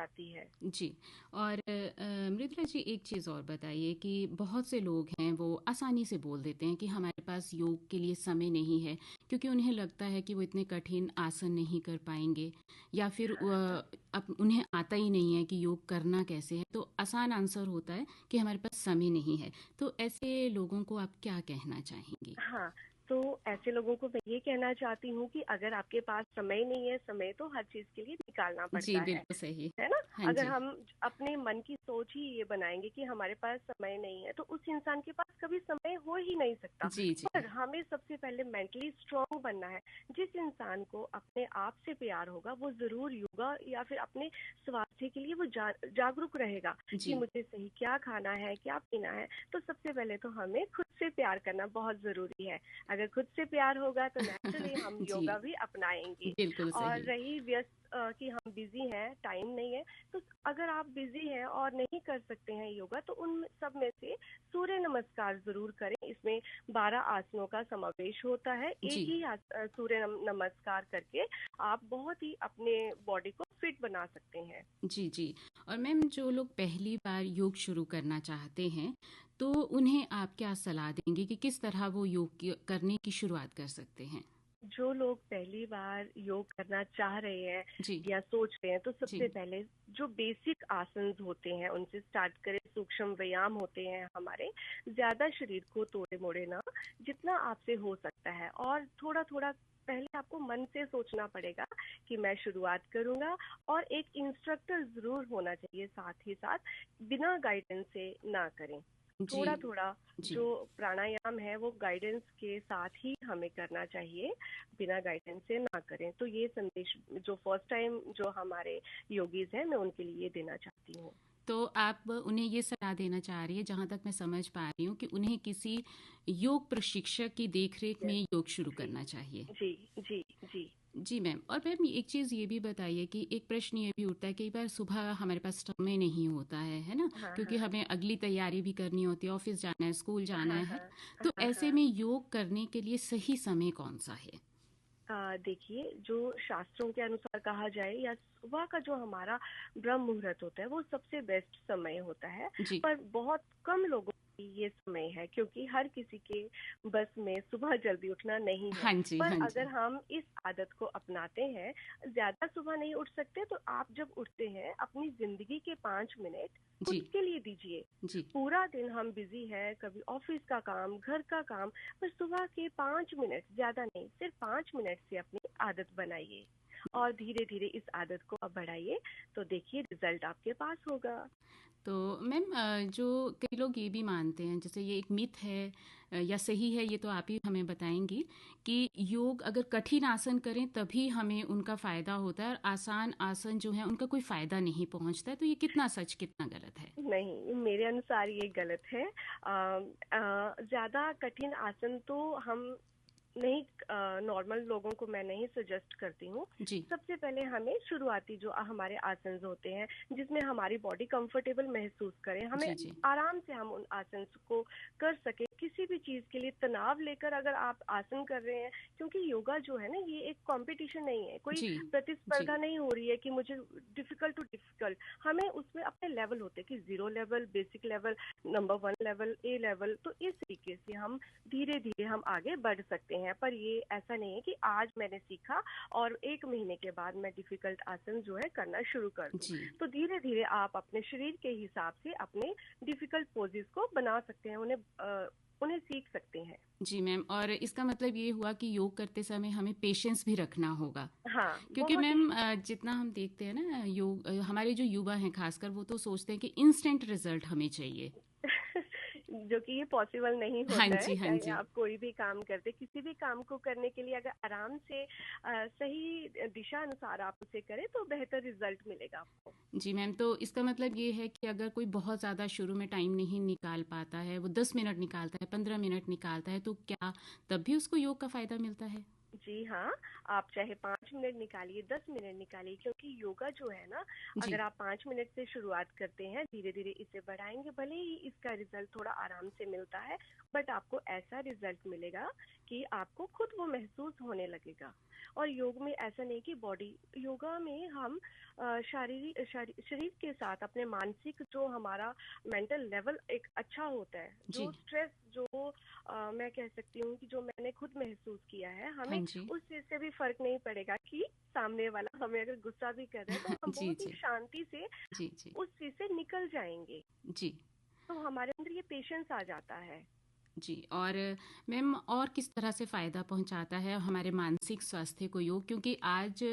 जाती है। जी। और मृदुला जी, एक चीज़ और बताइए कि बहुत से लोग हैं वो आसानी से बोल देते हैं कि हमारे पास योग के लिए समय नहीं है, क्योंकि उन्हें लगता है कि वो इतने कठिन आसन नहीं कर पाएंगे, या फिर अब उन्हें आता ही नहीं है कि योग करना कैसे है। तो आसान आंसर होता है कि हमारे पास समय नहीं है। तो ऐसे लोगों को आप क्या कहना चाहेंगी? हाँ, तो ऐसे लोगों को मैं ये कहना चाहती हूँ कि अगर आपके पास समय नहीं है, समय तो हर चीज़ के लिए निकालना जी, पड़ता बिल्कुल सही। है ना? हाँ अगर जी। हम अपने मन की सोच ही ये बनाएंगे कि हमारे पास समय नहीं है, तो उस इंसान के पास कभी समय हो ही नहीं सकता। जी जी। पर हमें सबसे पहले मेंटली स्ट्रांग बनना है। जिस इंसान को अपने आप से प्यार होगा, वो ज़रूर योगा या फिर अपने स्वास्थ्य के लिए वो जागरूक रहेगा कि जी मुझे सही क्या खाना है, क्या पीना है। तो सबसे पहले तो हमें खुद से प्यार करना बहुत ज़रूरी है। अगर खुद से प्यार होगा तो नेचुरली हम जी, योगा भी अपनाएंगे। बिल्कुल और सही। रही व्यस्त कि हम बिजी हैं, टाइम नहीं है, तो अगर आप बिजी हैं और नहीं कर सकते हैं योगा, तो उन सब में से सूर्य नमस्कार जरूर करें। इसमें 12 आसनों का समावेश होता है। एक जी ही सूर्य नमस्कार करके आप बहुत ही अपने बॉडी को फिट बना सकते हैं। जी जी। और मैम, जो लोग पहली बार योग शुरू करना चाहते हैं, तो उन्हें आप क्या सलाह देंगे कि किस तरह वो करने की शुरुआत कर सकते हैं? जो लोग पहली बार योग करना चाह रहे हैं जी या सोच रहे हैं, तो जी सबसे पहले जो बेसिक आसन होते हैं उनसे स्टार्ट करें। सूक्ष्म व्यायाम होते हैं हमारे, ज्यादा शरीर को तोड़े मोड़े ना, जितना आपसे हो सकता है। और थोड़ा थोड़ा पहले आपको मन से सोचना पड़ेगा कि मैं शुरुआत करूंगा, और एक इंस्ट्रक्टर जरूर होना चाहिए साथ ही साथ। बिना गाइडेंस से ना करें। जी थोड़ा थोड़ा जी। जो प्राणायाम है वो गाइडेंस के साथ ही हमें करना चाहिए, बिना गाइडेंस से ना करें। तो ये संदेश जो फर्स्ट टाइम जो हमारे योगीज हैं, मैं उनके लिए देना चाहती हूँ। तो आप उन्हें ये सलाह देना चाह रही है, जहां तक मैं समझ पा रही हूँ, कि उन्हें किसी योग प्रशिक्षक की देखरेख में यस। योग शुरू जी करना चाहिए। जी जी जी। जी मैम। और मैम, एक चीज़ ये भी बताइए कि एक प्रश्न ये भी उठता है, कई बार सुबह हमारे पास समय नहीं होता है ना, हाँ क्योंकि हाँ हमें अगली तैयारी भी करनी होती है, ऑफिस जाना है, स्कूल जाना हाँ है। हाँ तो हाँ ऐसे हाँ। में योग करने के लिए सही समय कौन सा है? देखिए, जो शास्त्रों के अनुसार कहा जाए, या सुबह का जो हमारा ब्रह्म मुहूर्त होता है, वो सबसे बेस्ट समय होता है। जी। पर बहुत कम लोगों की ये समय है, क्योंकि हर किसी के बस में सुबह जल्दी उठना नहीं है। हाँ जी पर हाँ अगर जी। हम इस आदत को अपनाते हैं, ज्यादा सुबह नहीं उठ सकते, तो आप जब उठते हैं, अपनी जिंदगी के 5 मिनट खुद जी के लिए दीजिए। जी पूरा दिन हम बिजी है, कभी ऑफिस का काम, घर का काम, पर सुबह के 5 मिनट, ज्यादा नहीं, सिर्फ 5 मिनट से अपनी आदत बनाइए। और धीरे धीरे इस आदत को अब बढ़ाइए, तो देखिए रिजल्ट आपके पास होगा। तो मैम, जो कई लोग ये भी मानते हैं, जैसे ये एक मिथ है या सही है, ये तो आप ही हमें बताएंगी, कि योग अगर कठिन आसन करें तभी हमें उनका फायदा होता है, और आसान आसन जो है उनका कोई फायदा नहीं पहुंचता है। तो ये कितना सच, कितना गलत है? नहीं, मेरे अनुसार ये गलत है। ज्यादा कठिन आसन तो हम नहीं, नॉर्मल लोगों को मैं नहीं सजेस्ट करती हूँ। जी सबसे पहले हमें शुरुआती जो हमारे आसन होते हैं, जिसमें हमारी बॉडी कंफर्टेबल महसूस करे, हमें जी जी आराम से हम उन आसन को कर सके। किसी भी चीज के लिए तनाव लेकर अगर आप आसन कर रहे हैं, क्योंकि योगा जो है ना, ये एक कंपटीशन नहीं है, कोई जी जी प्रतिस्पर्धा नहीं हो रही है कि मुझे डिफिकल्ट टू डिफिकल्ट। हमें उसमें अपने लेवल होते हैं कि 0 level, basic level, number 1 level, A level. तो इस तरीके से हम धीरे धीरे हम आगे बढ़ सकते हैं। पर ये ऐसा नहीं है कि आज मैंने सीखा और 1 महीने के बाद मैं डिफिकल्ट आसन जो है करना शुरू कर दूं। जी तो धीरे धीरे आप अपने शरीर के हिसाब से अपने डिफिकल्ट पोजेस को बना सकते हैं, उन्हें सीख सकते हैं। जी मैम। और इसका मतलब ये हुआ कि योग करते समय हमें पेशेंस भी रखना होगा, हाँ, क्योंकि बहुत ही। मैम, जितना हम देखते हैं ना, योग हमारे जो युवा हैं खासकर, वो तो सोचते हैं कि इंस्टेंट रिजल्ट हमें चाहिए। जो कि ये पॉसिबल नहीं हाँ होता है। जी हाँ चाहे जी। आप कोई भी काम करते, किसी भी काम को करने के लिए अगर आराम से सही दिशा अनुसार आप उसे करें, तो बेहतर रिजल्ट मिलेगा आपको। जी मैम, तो इसका मतलब ये है कि अगर कोई बहुत ज़्यादा शुरू में टाइम नहीं निकाल पाता है, वो 10 मिनट निकालता है, 15 मिनट निकालता है, तो क्या तब भी उसको योग का फायदा मिलता है? जी हाँ, आप चाहे 5 मिनट निकालिए, 10 मिनट निकालिए, क्योंकि योगा जो है ना, जी अगर आप 5 मिनट से शुरुआत करते हैं, धीरे धीरे इसे बढ़ाएंगे, भले ही इसका रिजल्ट थोड़ा आराम से मिलता है, बट आपको ऐसा रिजल्ट मिलेगा कि आपको खुद वो महसूस होने लगेगा। और योग में ऐसा नहीं कि बॉडी, योगा में हम शरीर के साथ अपने मानसिक, जो हमारा मेंटल लेवल एक अच्छा होता है, जो जी। स्ट्रेस, जो मैं कह सकती हूँ कि जो मैंने खुद महसूस किया है, हाँ हमें जी। उस चीज़ से भी फर्क नहीं पड़ेगा कि सामने वाला हमें अगर गुस्सा भी कर रहा है, तो हम जी, बहुत ही जी। शांति से जी, जी। उस चीज़ से निकल जाएंगे। जी। तो हमारे अंदर ये पेशेंस आ जाता है। जी। और मैम, और किस तरह से फ़ायदा पहुंचाता है हमारे मानसिक स्वास्थ्य को योग? क्योंकि आज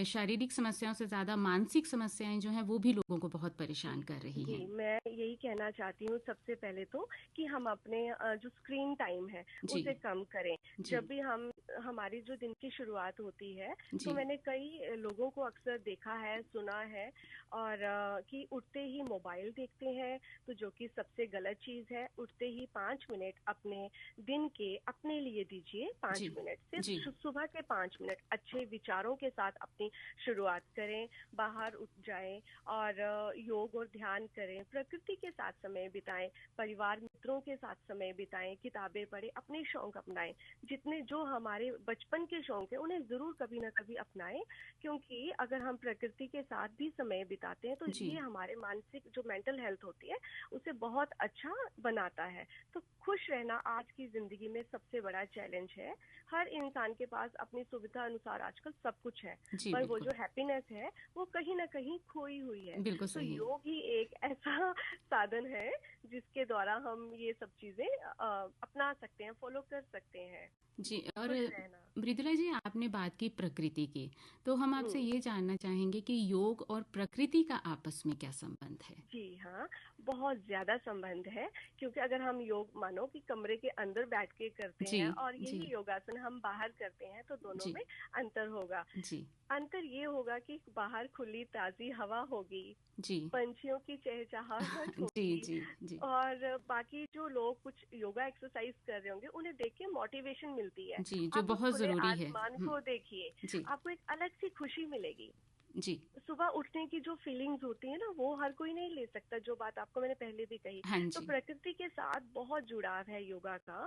शारीरिक समस्याओं से ज़्यादा मानसिक समस्याएं जो हैं वो भी लोगों को बहुत जी, परेशान कर रही जी, हैं। मैं यही कहना चाहती हूँ सबसे पहले तो, कि हम अपने जो स्क्रीन टाइम है जी। उसे कम करें। जी। जब भी हमारी जो दिन की शुरुआत होती है, तो जी। मैंने कई लोगों को अक्सर देखा है, सुना है, और कि उठते ही मोबाइल देखते हैं, तो जो कि सबसे गलत चीज़ है। उठते ही 5 मिनट अपने दिन के अपने लिए दीजिए, जी। 5 मिनट सिर्फ जी। सुबह के 5 मिनट अच्छे विचारों के साथ अपनी शुरुआत करें। बाहर उठ जाएं और योग और ध्यान करें, प्रकृति के साथ समय बिताएं, परिवार मित्रों के साथ समय बिताएं, किताबें पढ़ें, अपने शौक अपनाएं। जितने जो हमारे बचपन के शौक हैं उन्हें ज़रूर कभी ना कभी अपनाएं, क्योंकि अगर हम प्रकृति के साथ भी समय बिताते हैं, तो जी। ये हमारे मानसिक जो मेंटल हेल्थ होती है उसे बहुत अच्छा बनाता है। तो खुश रहना आज की ज़िंदगी में सबसे बड़ा चैलेंज है। हर इंसान के पास अपनी सुविधा अनुसार आजकल सब कुछ है, जी, पर वो बिल्कुल। जो हैप्पीनेस है वो कहीं ना कहीं खोई हुई है। बिल्कुल तो सही। योग ही एक ऐसा साधन है जिसके द्वारा हम ये सब चीजें अपना सकते हैं, फॉलो कर सकते हैं। जी। और खुश रहना। मृदुला जी, आपने बात की प्रकृति की, तो हम आपसे हम्म। ये जानना चाहेंगे कि योग और प्रकृति का आपस में क्या संबंध है? जी हाँ, बहुत ज़्यादा संबंध है, क्योंकि अगर हम योग मानो कि कमरे के अंदर बैठ के करते जी। हैं और जी। यही योगासन हम बाहर करते हैं, तो दोनों जी। में अंतर होगा। जी। अंतर ये होगा कि बाहर खुली ताज़ी हवा होगी, जी। पंछियों की चहचहाहट जी। होगी, जी। जी। और बाकी जो लोग कुछ योगा एक्सरसाइज कर रहे होंगे उन्हें देख के मोटिवेशन मिलती है। जी, जो आप उस बहुत खुले ज़रूरी है। आसमान हुँ। को देखिए, जी। आपको एक अलग सी खुशी मिलेगी। जी। सुबह उठने की जो फीलिंग्स होती है ना, वो हर कोई नहीं ले सकता, जो बात आपको मैंने पहले भी कही। हाँ तो जी। प्रकृति के साथ बहुत जुड़ाव है योगा का।